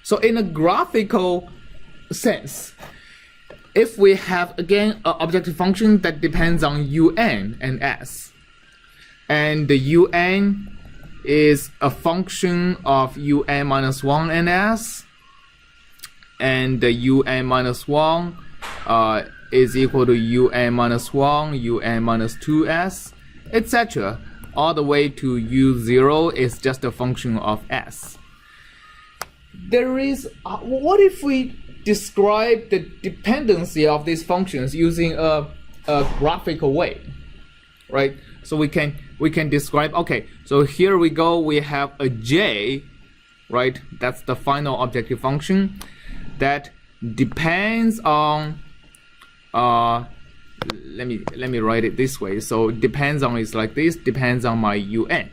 So in a graphical sense, if we have again an objective function that depends on un and s, and the un is a function of un minus 1 and s, and the un minus 1 is equal to un minus 1, un minus 2s, etc. All the way to u0 is just a function of s. There is, what if we describe the dependency of these functions using a graphical way, right? So we can describe, okay, so here we go, we have a j, right? That's the final objective function that depends on, let me write it this way. So depends on is like this, depends on my un.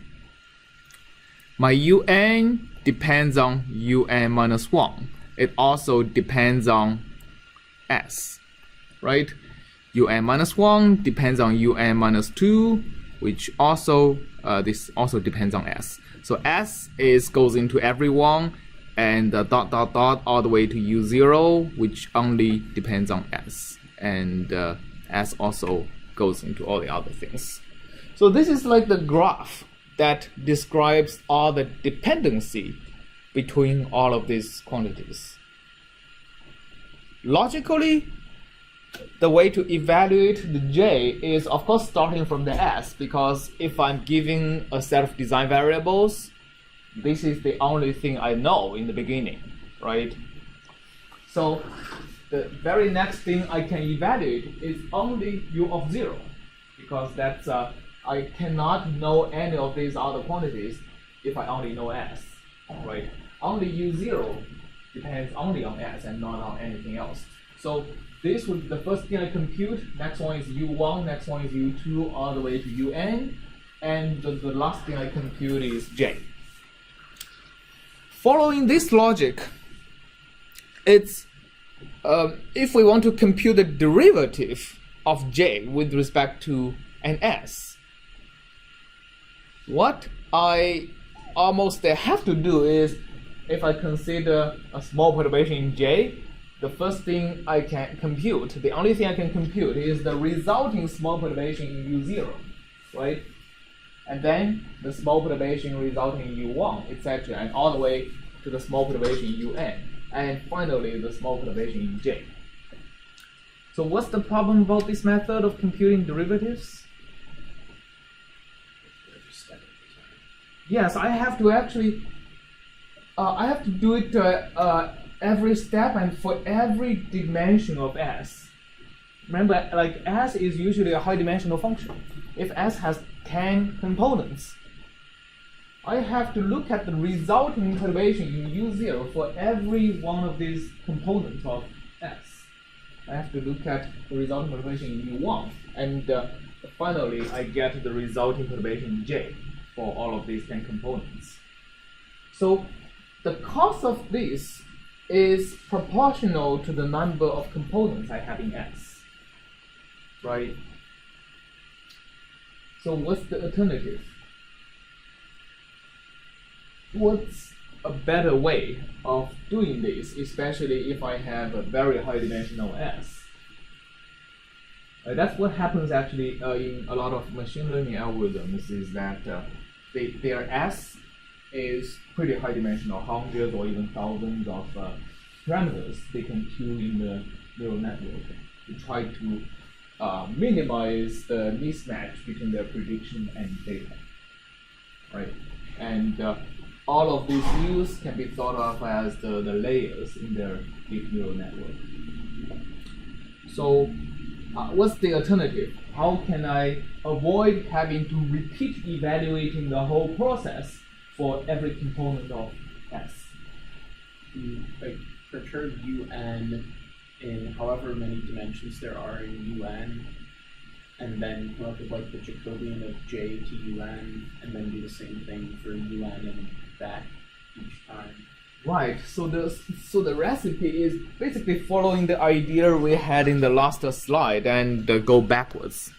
My un depends on un minus 1. It also depends on s, right? un minus 1 depends on un minus 2, which also, this also depends on s. So s goes into everyone, and dot dot dot all the way to u0, which only depends on s. And s also goes into all the other things. So this is like the graph that describes all the dependency between all of these quantities. Logically, the way to evaluate the j is, of course, starting from the s, because if I'm giving a set of design variables, this is the only thing I know in the beginning, right? So the very next thing I can evaluate is only u of 0, because that's I cannot know any of these other quantities if I only know s, right? Only u0 depends only on s and not on anything else. So this would be the first thing I compute. Next one is u1, next one is u2, all the way to un, and the last thing I compute is j. Following this logic, it's if we want to compute the derivative of j with respect to an s, what I almost have to do is, if I consider a small perturbation in j, the first thing I can compute, the only thing I can compute is the resulting small perturbation in u0, right? And then the small perturbation resulting in u1, etc., and all the way to the small perturbation in un, and finally the small perturbation in j. So what's the problem about this method of computing derivatives? Yes, I have to actually, I have to do it every step and for every dimension of s. Remember, like s is usually a high dimensional function. If s has 10 components, I have to look at the resulting perturbation in u0 for every one of these components of s. I have to look at the resulting perturbation in u1, and finally I get the resulting perturbation in j for all of these 10 components. So the cost of this is proportional to the number of components I have in S, right? So what's the alternative? What's a better way of doing this, especially if I have a very high dimensional S? That's what happens actually in a lot of machine learning algorithms, is that their S is pretty high dimensional, hundreds or even thousands of parameters they can tune in the neural network to try to minimize the mismatch between their prediction and data, right? And all of these views can be thought of as the layers in their deep neural network. So what's the alternative? How can I avoid having to repeat evaluating the whole process for every component of S? Like perturb UN in however many dimensions there are in UN, and then come up with like the Jacobian of J to UN, and then do the same thing for UN and back each time. Right. So the recipe is basically following the idea we had in the last slide and go backwards.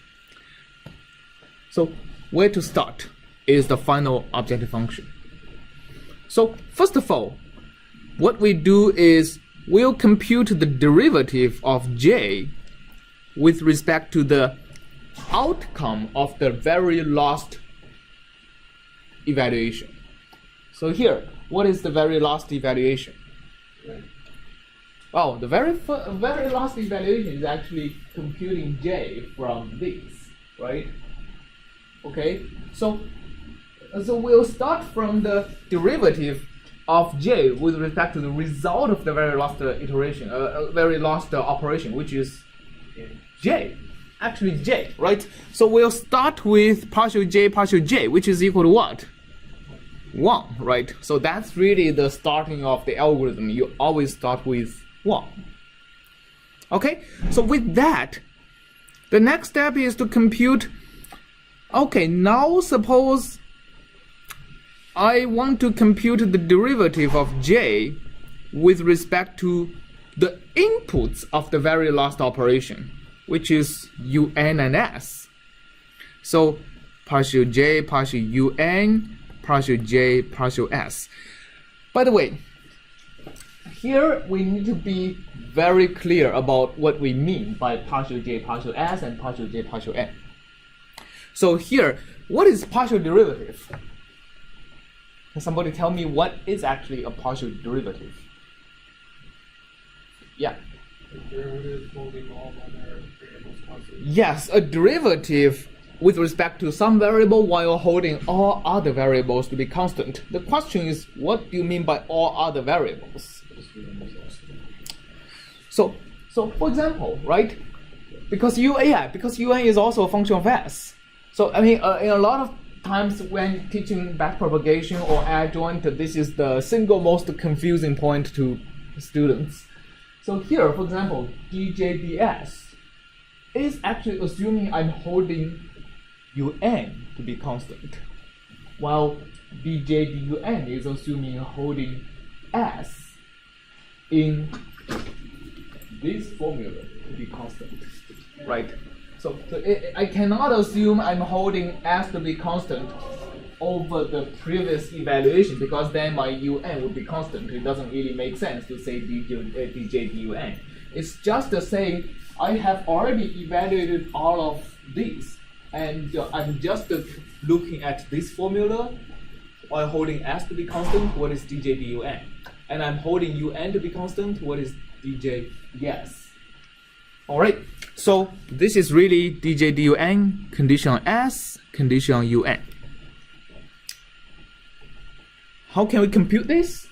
So where to start is the final objective function. So first of all, what we do is we'll compute the derivative of j with respect to the outcome of the very last evaluation. So here, what is the very last evaluation? Well, the very last evaluation is actually computing j from this, right? Okay, so we'll start from the derivative of j with respect to the result of the very last iteration, very last operation, which is j, actually j, right? So we'll start with partial j, which is equal to what? 1, right? So that's really the starting of the algorithm. You always start with 1. Okay, so with that, the next step is to compute. Okay, now suppose I want to compute the derivative of j with respect to the inputs of the very last operation, which is un and s. So partial j, partial un, partial j, partial s. By the way, here we need to be very clear about what we mean by partial j, partial s, and partial j, partial n. So here, what is partial derivative? Can somebody tell me what is actually a partial derivative? Yeah. A derivative holding all other variables constant. Yes, a derivative with respect to some variable while holding all other variables to be constant. The question is, what do you mean by all other variables? So for example, right? Because un is also a function of s. So I mean, in a lot of times when teaching backpropagation or adjoint, this is the single most confusing point to students. So here, for example, djds is actually assuming I'm holding un to be constant, while djdun is assuming holding s in this formula to be constant, right? So I cannot assume I'm holding s to be constant over the previous evaluation, because then my un would be constant. It doesn't really make sense to say djdun. It's just the same. I have already evaluated all of these, and I'm just looking at this formula while holding s to be constant. What is djdun? And I'm holding un to be constant. What is djds? All right. So this is really djdun, condition on s, condition on un. How can we compute this?